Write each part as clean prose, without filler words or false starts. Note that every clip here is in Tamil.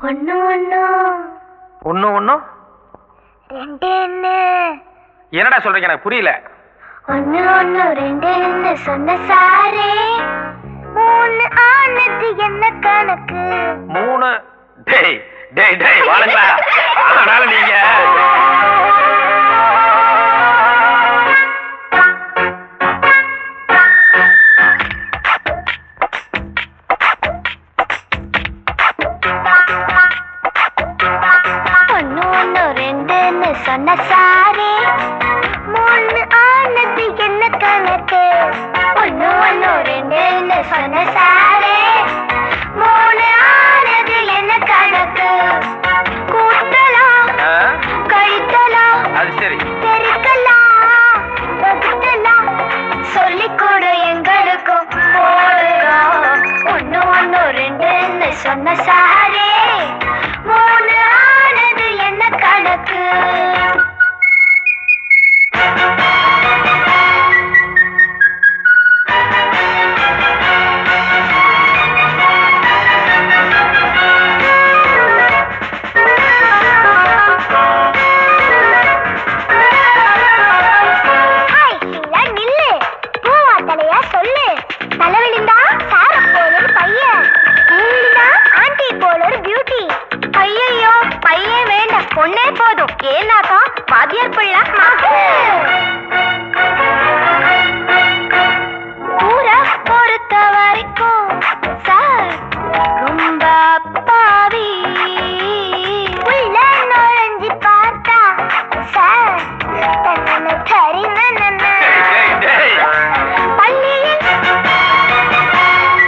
ஒண்ணு ஒண்ணு ஒண்ணு ஒண்ணு ரெண்டு என்ன என்னடா சொல்றீங்க எனக்கு புரியல. ஒண்ணு ஒண்ணு ரெண்டு சொன்ன சாரே மூணு ஆனது என்ன கணக்கு? மூணு டேய் டேய் டேய் வாழுங்களா. அதனால நீங்க ஒண்ணு ஒண்ணு ரெண்டுன்னு சொன்ன சாரே மூணு ஆனது என்ன கணக்கு? ஒண்ணு ஒண்ணு ரெண்டுன்னு சொன்ன சாரே மூணு ஆனது என்ன கணக்கு? கூட்டலாம் கழித்தலாம் அது சரி பெருக்கலாம் வகுத்தலாம் சொல்லிக் கொடு எங்களுக்கும் போடுறோம். ஒண்ணு ஒண்ணு ரெண்டுன்னு சொன்ன சாரே மூணு ஆனது என்ன கணக்கு? பொண்ணே போதும் ஏன்னாக்கா வாத்தியார் பிள்ளை ஊரை பொறுத்த வரைக்கும் சார் ரொம்ப பாவி உள்ள நுழைஞ்சு பார்த்தா சார் தன்னை தரின பள்ளியில்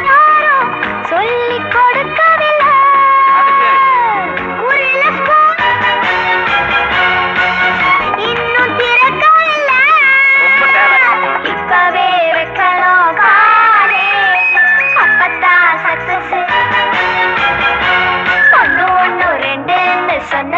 யாரும் சொல்லிக் கொடுக்கவில்லை. சொன்ன